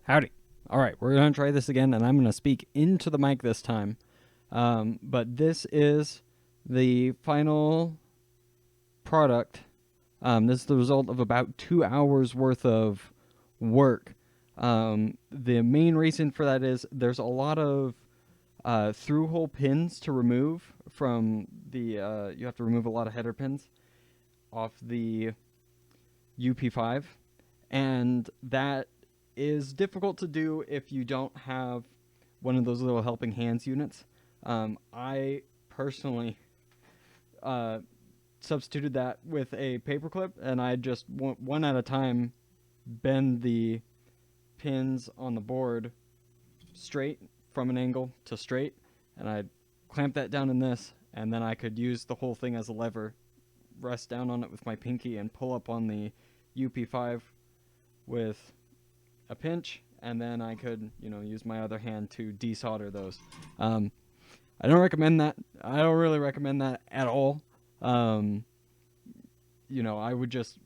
Howdy. All right, we're going to try this again, and I'm going to speak into the mic this time. But this is the final product. This is the result of about 2 hours worth of work. The main reason for that is there's a lot of through-hole pins to remove from the... you have to remove a lot of header pins off the UP5, and that is difficult to do if you don't have one of those little helping hands units. I personally substituted that with a paperclip, and I just one at a time bend the pins on the board straight from an angle to straight, and I clamp that down in this, and then I could use the whole thing as a lever, rest down on it with my pinky, and pull up on the UP5 with a pinch, and then I could, use my other hand to desolder those. I don't recommend that. I don't really recommend that at all. I would just,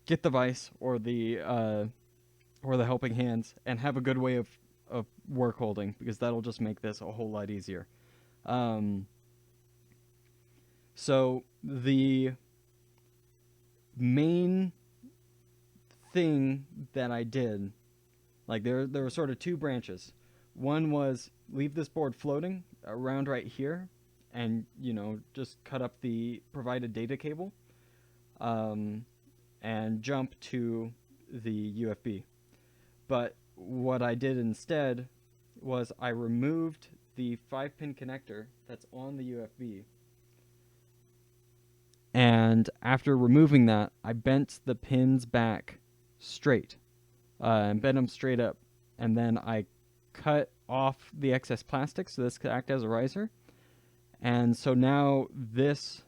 get the vise or the helping hands and have a good way of work holding, because that'll just make this a whole lot easier. So the main thing that I did, like there were sort of two branches. One was leave this board floating around right here, and just cut up the provided data cable, and jump to the UFB. But what I did instead was I removed the 5-pin connector that's on the UFB, and after removing that, I bent the pins back straight, and bent them straight up, and then I cut off the excess plastic so this could act as a riser. And so now this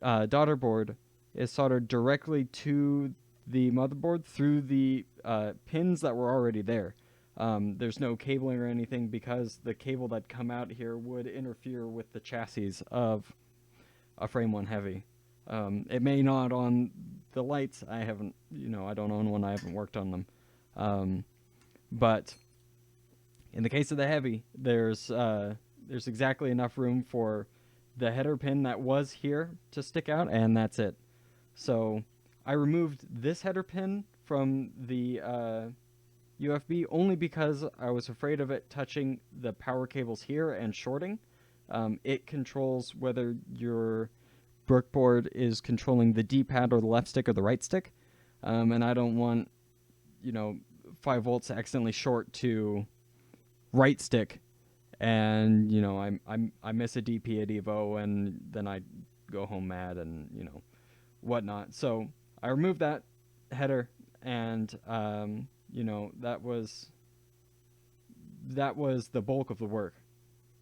daughter board is soldered directly to the motherboard through the pins that were already there. There's no cabling or anything, because the cable that come out here would interfere with the chassis of a Frame1 Heavy. It may not on the lights. I haven't, I don't own one. I haven't worked on them. But in the case of the Heavy, there's exactly enough room for the header pin that was here to stick out, and that's it. So I removed this header pin from the UFB only because I was afraid of it touching the power cables here and shorting. It controls whether your Brook board is controlling the D-pad or the left stick or the right stick, and I don't want 5 volts to accidentally short to right stick, and I miss a DP at Evo, and then I go home mad and whatnot. So I removed that header, and that was the bulk of the work.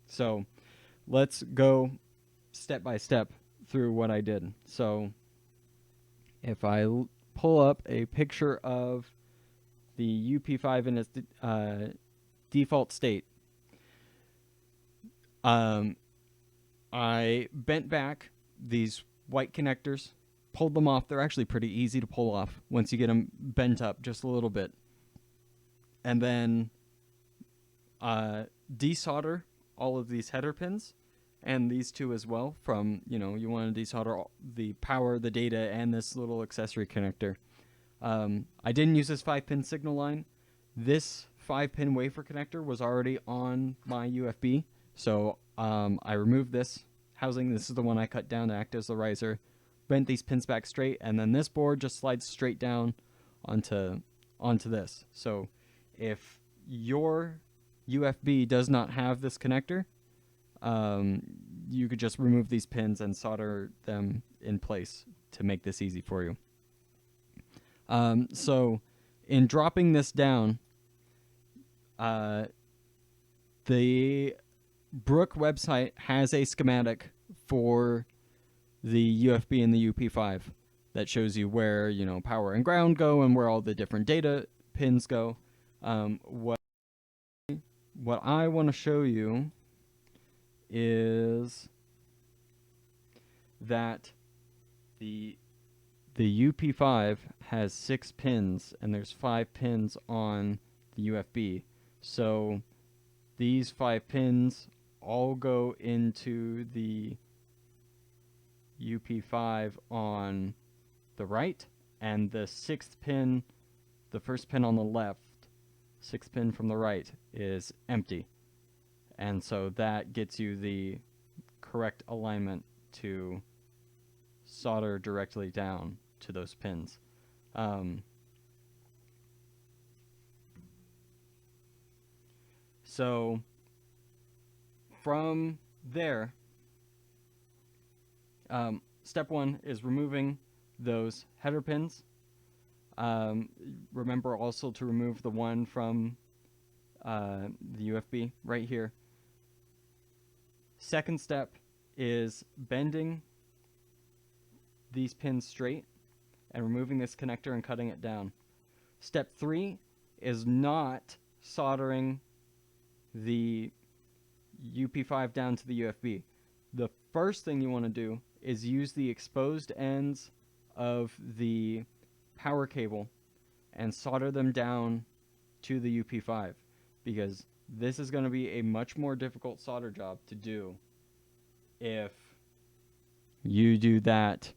So let's go step by step through what I did. So if I pull up a picture of the UP5 in its default state, I bent back these white connectors, pulled them off. They're actually pretty easy to pull off once you get them bent up just a little bit. And then desolder all of these header pins, and these two as well, from, you want to desolder the power, the data, and this little accessory connector. I didn't use this 5-pin signal line. This 5-pin wafer connector was already on my UFB, so I removed this housing. This is the one I cut down to act as the riser, bent these pins back straight, and then this board just slides straight down onto this. So if your UFB does not have this connector, you could just remove these pins and solder them in place to make this easy for you. So in dropping this down, the Brook website has a schematic for the UFB and the UP5 that shows you where power and ground go and where all the different data pins go. What I want to show you is that the the UP5 has 6 pins, and there's 5 pins on the UFB. So these 5 pins all go into the UP5 on the right, and the 6th pin, the first pin on the left, 6th pin from the right, is empty. And so that gets you the correct alignment to solder directly down to those pins. So from there, step 1 is removing those header pins. Remember also to remove the one from the UFB right here. Second step is bending these pins straight and removing this connector and cutting it down. Step 3 is not soldering the UP5 down to the UFB. The first thing you want to do is use the exposed ends of the power cable and solder them down to the UP5, because this is going to be a much more difficult solder job to do if you do that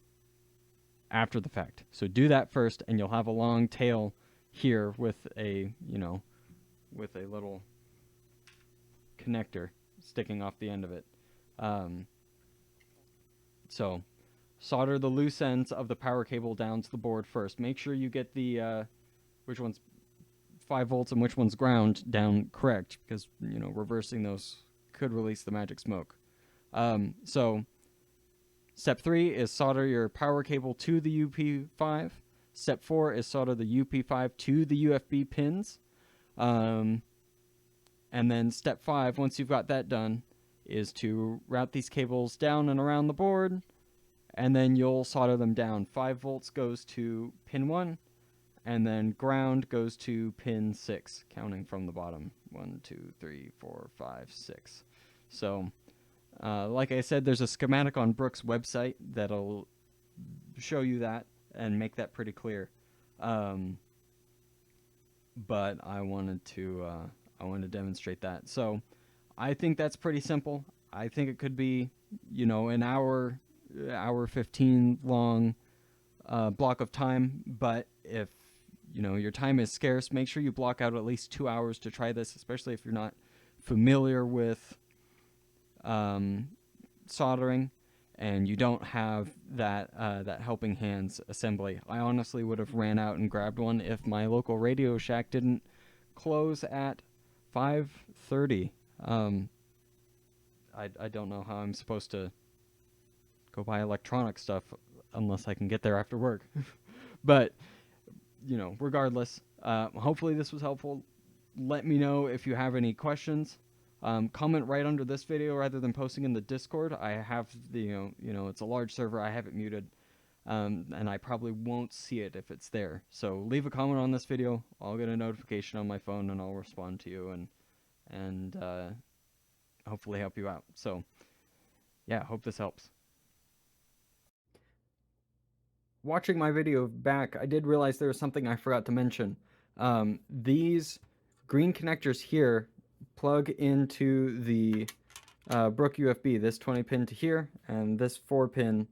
after the fact. So do that first, and you'll have a long tail here with a, with a little connector sticking off the end of it. So solder the loose ends of the power cable down to the board first. Make sure you get the which one's 5 volts and which one's ground down correct, because reversing those could release the magic smoke. So step 3 is solder your power cable to the UP5. Step 4 is solder the UP5 to the UFB pins. And then step 5, once you've got that done, is to route these cables down and around the board, and then you'll solder them down. 5 volts goes to pin 1, and then ground goes to pin 6, counting from the bottom. 1, 2, 3, 4, 5, 6. So, like I said, there's a schematic on Brook's website that'll show you that and make that pretty clear. But I wanted to demonstrate that. So I think that's pretty simple. I think it could be, an hour 15 long block of time. But if, your time is scarce, make sure you block out at least 2 hours to try this, especially if you're not familiar with soldering and you don't have that helping hands assembly. I honestly would have ran out and grabbed one if my local Radio Shack didn't close at 5:30. I don't know how I'm supposed to go buy electronic stuff unless I can get there after work. But, regardless, hopefully this was helpful. Let me know if you have any questions. Comment right under this video rather than posting in the Discord. I have the, it's a large server. I have it muted. And I probably won't see it if it's there. So leave a comment on this video. I'll get a notification on my phone and I'll respond to you and hopefully help you out. So yeah, hope this helps. Watching my video back, I did realize there was something I forgot to mention. These green connectors here plug into the Brook UFB, this 20 pin to here and this 4 pin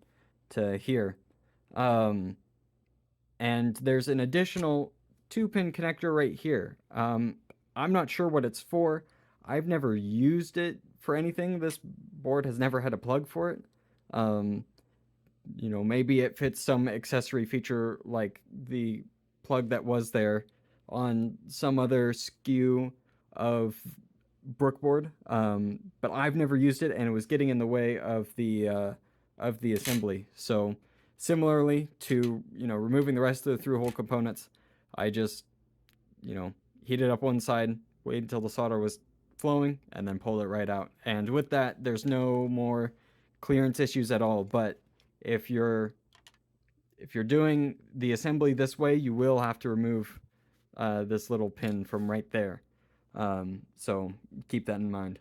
to here. And there's an additional 2-pin connector right here. I'm not sure what it's for. I've never used it for anything. This board has never had a plug for it. Maybe it fits some accessory feature like the plug that was there on some other SKU of Brook board. But I've never used it, and it was getting in the way of the assembly. So similarly to, removing the rest of the through-hole components, I just, heated up one side, waited until the solder was flowing, and then pulled it right out. And with that, there's no more clearance issues at all. But if you're doing the assembly this way, you will have to remove this little pin from right there. So keep that in mind.